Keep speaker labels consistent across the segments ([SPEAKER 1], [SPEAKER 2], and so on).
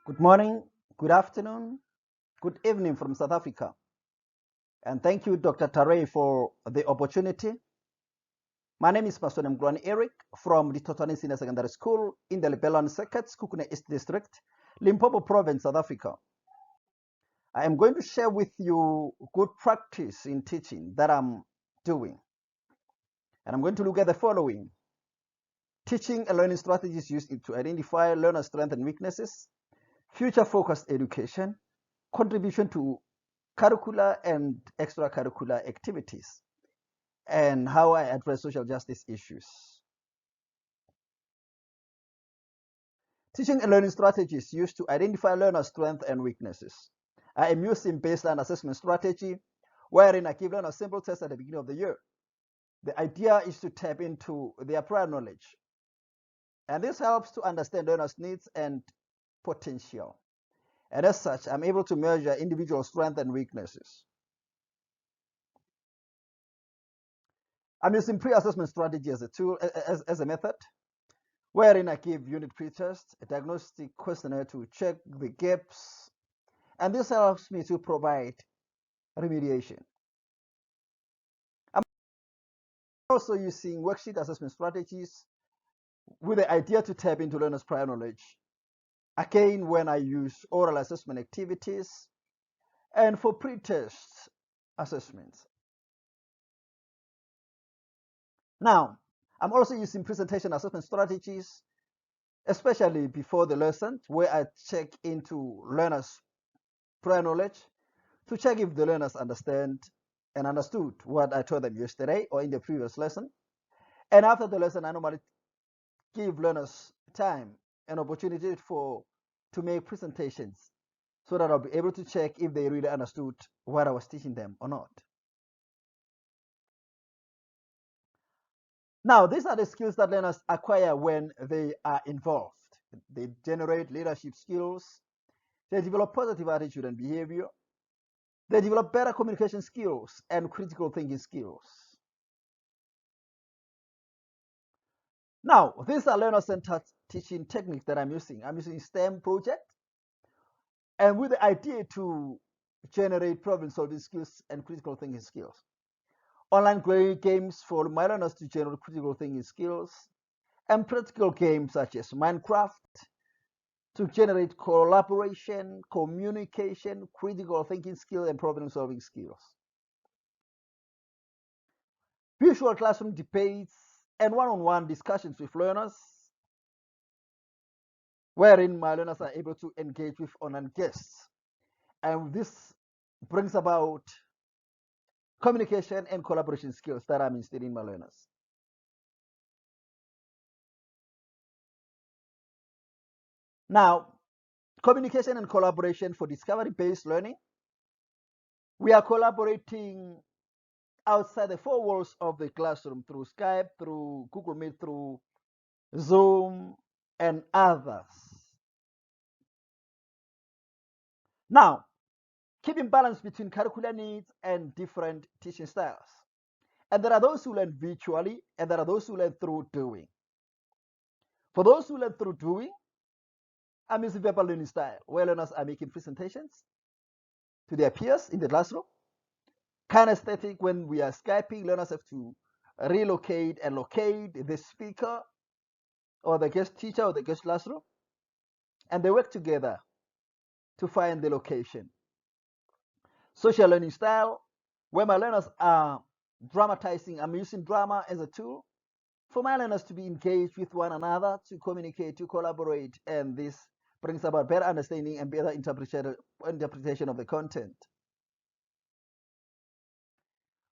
[SPEAKER 1] Good morning, good afternoon, good evening from South Africa. And thank you, Dr. Tare, for the opportunity. My name is Pastor Mgwani Eric from the Totani Senior Secondary School in the Lebelwan Circuits, Kukune East District, Limpopo Province, South Africa. I am going to share with you good practice in teaching that I'm doing. And I'm going to look at the following. Teaching and learning strategies used to identify learner strengths and weaknesses, future-focused education, contribution to curricular and extracurricular activities, and how I address social justice issues. Teaching and learning strategies used to identify learner strengths and weaknesses. I am using baseline assessment strategy, wherein I give learners simple tests at the beginning of the year. The idea is to tap into their prior knowledge. And this helps to understand learners' needs and potential. And as such, I'm able to measure individual strengths and weaknesses. I'm using pre-assessment strategy as a tool, as a method, wherein I give unit pre-test, a diagnostic questionnaire to check the gaps, and this helps me to provide remediation. I'm also using worksheet assessment strategies with the idea to tap into learners' prior knowledge. Again, when I use oral assessment activities and for pre-test assessments. Now, I'm also using presentation assessment strategies, especially before the lesson, where I check into learners' prior knowledge to check if the learners understand and understood what I taught them yesterday or in the previous lesson. And after the lesson, I normally give learners time and opportunity to make presentations so that I'll be able to check if they really understood what I was teaching them or not. Now, these are the skills that learners acquire when they are involved. They generate leadership skills, they develop positive attitude and behavior, they develop better communication skills and critical thinking skills. Now, these are learner-centered teaching techniques that I'm using. I'm using STEM project, and with the idea to generate problem-solving skills and critical thinking skills. Online games for my learners to generate critical thinking skills, and practical games such as Minecraft to generate collaboration, communication, critical thinking skills, and problem-solving skills. Visual classroom debates and one-on-one discussions with learners, wherein my learners are able to engage with online guests. And this brings about communication and collaboration skills that I'm instilling in my learners. Now, communication and collaboration for discovery-based learning. We are collaborating outside the four walls of the classroom through Skype, through Google Meet, through Zoom, and others. Now, keeping balance between curricular needs and different teaching styles. And there are those who learn virtually, and there are those who learn through doing. For those who learn through doing, I'm using verbal learning style, where learners are making presentations to their peers in the classroom. Kinesthetic, when we are Skyping, learners have to relocate and locate the speaker or the guest teacher or the guest classroom, and they work together to find the location. Social learning style, where my learners are dramatizing, I'm using drama as a tool for my learners to be engaged with one another, to communicate, to collaborate, and this brings about better understanding and better interpretation of the content.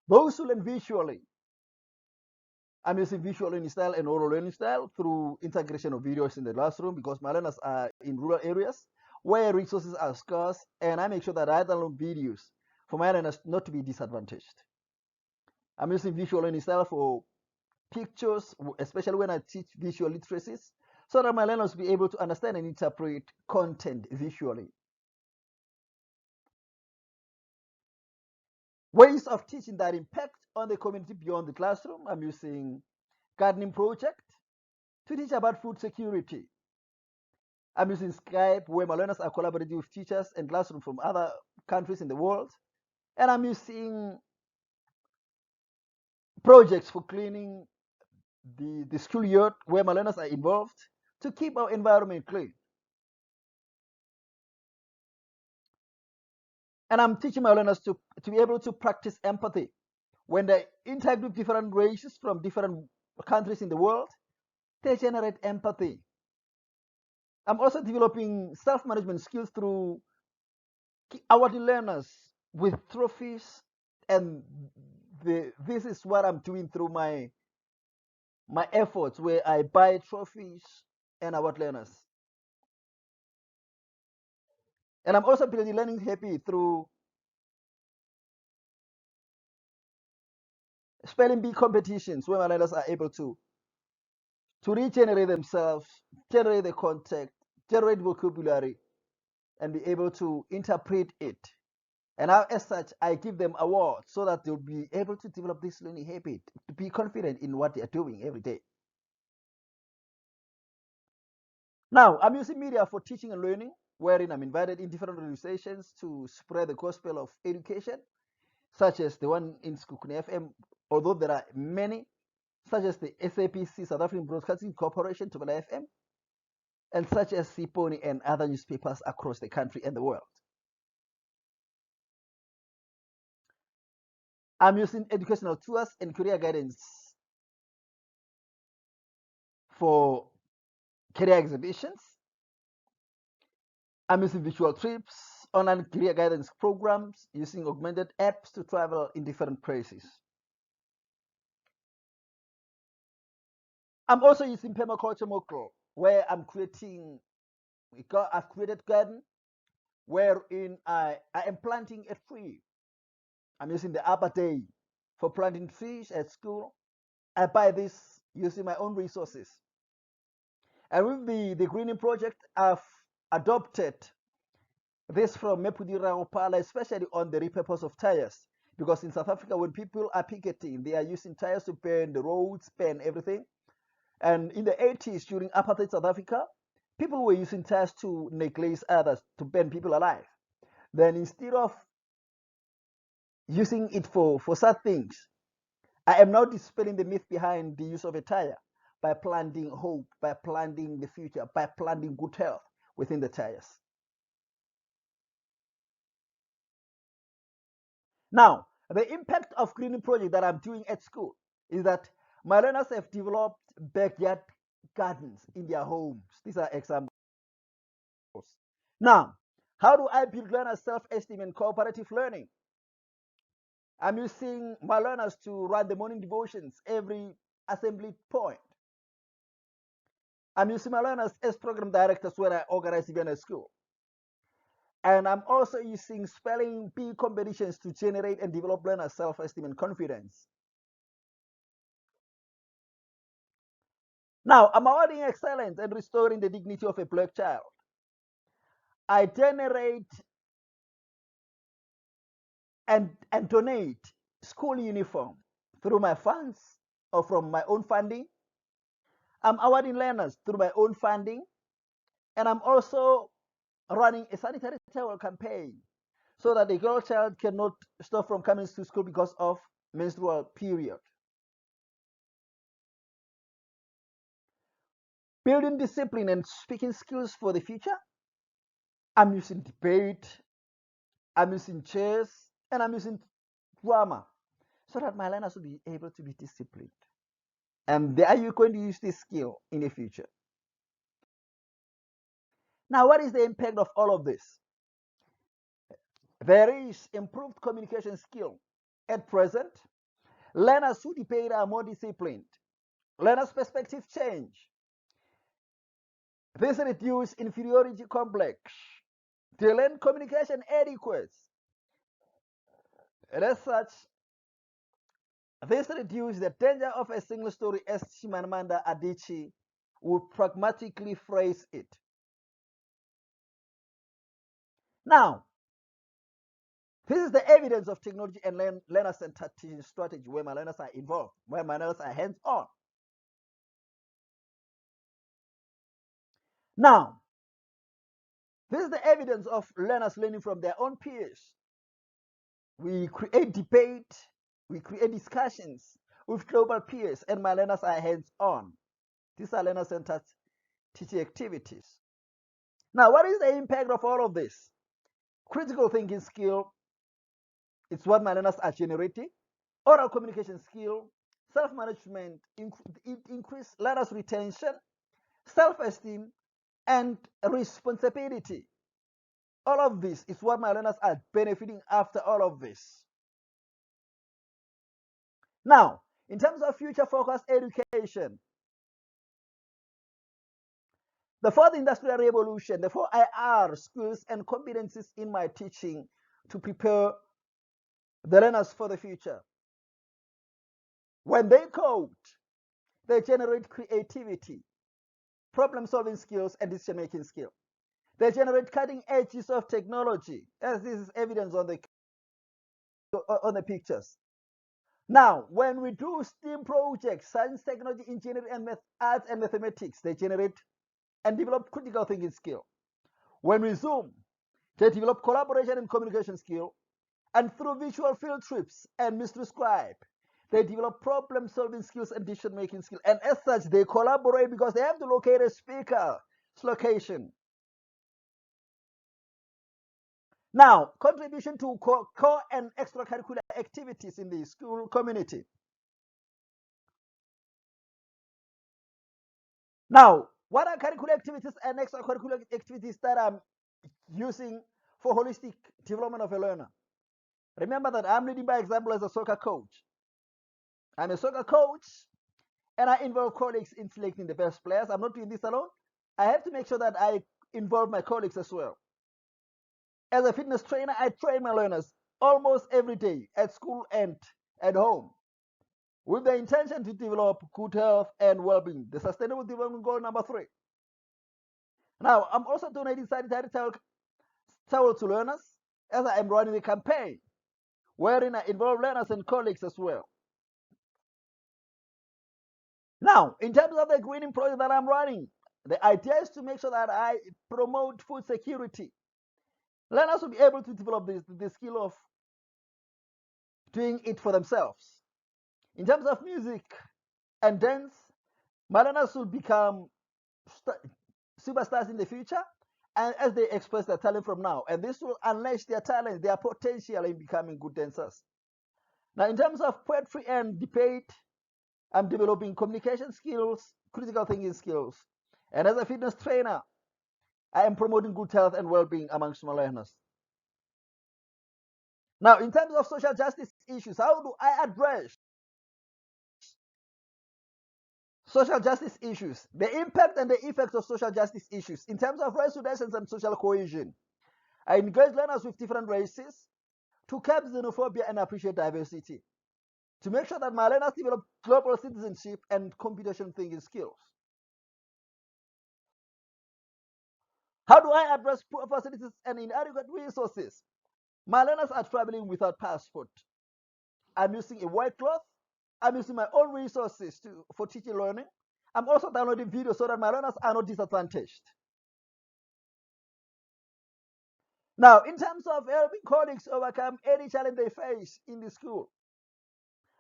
[SPEAKER 1] Those who learn visually, I'm using visual learning style and oral learning style through integration of videos in the classroom because my learners are in rural areas where resources are scarce, and I make sure that I download videos for my learners not to be disadvantaged. I'm using visual learning style for pictures, especially when I teach visual literacies, so that my learners will be able to understand and interpret content visually. Ways of teaching that impact on the community beyond the classroom. I'm using gardening project to teach about food security. I'm using Skype, where my learners are collaborating with teachers and classrooms from other countries in the world. And I'm using projects for cleaning the school yard, where my learners are involved, to keep our environment clean. And I'm teaching my learners to be able to practice empathy. When they interact with different races from different countries in the world, they generate empathy. I'm also developing self-management skills through awarding learners with trophies, and this is what I'm doing through my efforts, where I buy trophies and award learners. And I'm also building learning happy through spelling bee competitions, where my learners are able to regenerate themselves, generate the context, generate vocabulary, and be able to interpret it. And as such, I give them awards so that they'll be able to develop this learning habit, to be confident in what they're doing every day. Now, I'm using media for teaching and learning, wherein I'm invited in different organizations to spread the gospel of education, such as the one in Skukuni FM, although there are many, such as the SAPC, South African Broadcasting Corporation, Tubela FM, and such as Siponi and other newspapers across the country and the world. I'm using educational tours and career guidance for career exhibitions. I'm using virtual trips, online career guidance programs, using augmented apps to travel in different places. I'm also using permaculture model, where I've created garden wherein I am planting a tree. I'm using the Arbor Day for planting trees at school. I buy this using my own resources. And with the greening project, I've adopted this from Mepudira Opala, especially on the repurpose of tires. Because in South Africa, when people are picketing, they are using tires to burn the roads, burn everything. And in the 80s, during apartheid South Africa, people were using tires to neglect others, to burn people alive. Then instead of using it for such things, I am now dispelling the myth behind the use of a tire by planting hope, by planting the future, by planting good health within the tires. Now, the impact of greening project that I'm doing at school is that my learners have developed backyard gardens in their homes. These are examples. Now, how do I build learners' self-esteem and cooperative learning? I'm using my learners to write the morning devotions every assembly point. I'm using my learners as program directors when I organize event at school. And I'm also using spelling bee competitions to generate and develop learners' self-esteem and confidence. Now, I'm awarding excellence and restoring the dignity of a black child. I generate and donate school uniform through my funds or from my own funding. I'm awarding learners through my own funding. And I'm also running a sanitary towel campaign so that the girl child cannot stop from coming to school because of menstrual period. Building discipline and speaking skills for the future. I'm using debate, I'm using chess, and I'm using drama so that my learners will be able to be disciplined. And are you going to use this skill in the future? Now, what is the impact of all of this? There is improved communication skill. At present, learners who debate are more disciplined. Learners' perspective change. This reduces inferiority complex. They learn communication etiquette. And as such, this reduces the danger of a single story, as Chimamanda Adichie would pragmatically phrase it. Now, this is the evidence of technology and learner-centered teaching strategy, where my learners are involved, where my learners are hands-on. Now, This is the evidence of learners learning from their own peers. We create debate, we create discussions with global peers, and my learners are hands-on. These are learner-centered teaching activities. Now, what is the impact of all of this? Critical thinking skill, it's what my learners are generating. Oral communication skill, self-management, it increase learners' retention, self-esteem, and responsibility. All of this is what my learners are benefiting after all of this. Now, in terms of future-focused education, the fourth industrial revolution, the 4IR skills and competencies in my teaching to prepare the learners for the future. When they code, they generate creativity, problem-solving skills, and decision-making skills. They generate cutting edges of technology, as this is evidence on the pictures. Now, when we do STEAM projects, science, technology, engineering, and arts and mathematics, they generate and develop critical thinking skill. When we Zoom, they develop collaboration and communication skill. And through visual field trips and Mystery Scribe, they develop problem-solving skills and decision-making skills. And as such, they collaborate because they have to locate a speaker's location. Now, contribution to core and extracurricular activities in the school community. Now, what are curricular activities and extracurricular activities that I'm using for holistic development of a learner? Remember that I'm leading by example as a soccer coach. I'm a soccer coach, and I involve colleagues in selecting the best players. I'm not doing this alone. I have to make sure that I involve my colleagues as well. As a fitness trainer, I train my learners almost every day at school and at home with the intention to develop good health and well-being, the sustainable development goal number 3. Now, I'm also donating sanitary towels to learners as I am running a campaign wherein I involve learners and colleagues as well. Now, in terms of the greening project that I'm running, the idea is to make sure that I promote food security. Learners will be able to develop the skill of doing it for themselves. In terms of music and dance, my learners will become superstars in the future, and as they express their talent from now, and this will unleash their talent, their potential in becoming good dancers. Now, in terms of poetry and debate, I'm developing communication skills, critical thinking skills, and as a fitness trainer, I am promoting good health and well-being amongst my learners. Now, in terms of social justice issues, how do I address social justice issues, the impact and the effects of social justice issues in terms of race relations and social cohesion? I engage learners with different races to curb xenophobia and appreciate diversity, to make sure that my learners develop global citizenship and computational thinking skills. How do I address poor facilities and inadequate resources? My learners are traveling without passport. I'm using a white cloth. I'm using my own resources for teaching learning. I'm also downloading videos so that my learners are not disadvantaged. Now, in terms of helping colleagues overcome any challenge they face in the school,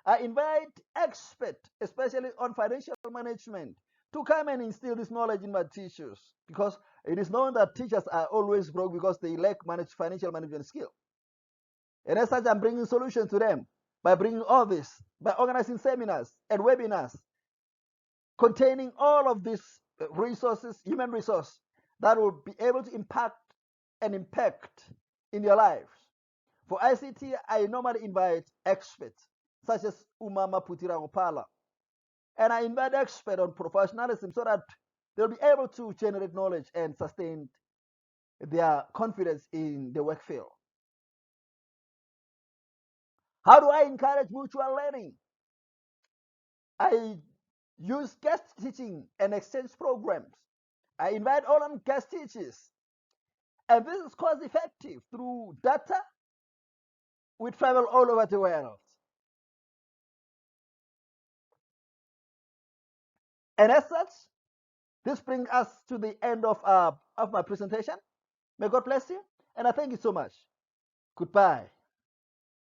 [SPEAKER 1] I invite experts, especially on financial management, to come and instill this knowledge in my teachers, because it is known that teachers are always broke because they lack financial management skill. And as such, I'm bringing solutions to them by bringing all this, by organizing seminars and webinars containing all of these resources, human resource, that will be able to impact in their lives. For ICT, I normally invite experts such as Umama Putirangopala, and I invite experts on professionalism so that they'll be able to generate knowledge and sustain their confidence in the work field. How do I encourage mutual learning? I use guest teaching and exchange programs. I invite all on guest teachers. And this is cost effective through data. We travel all over the world. And as such, this brings us to the end of my presentation. May God bless you, and I thank you so much. Goodbye.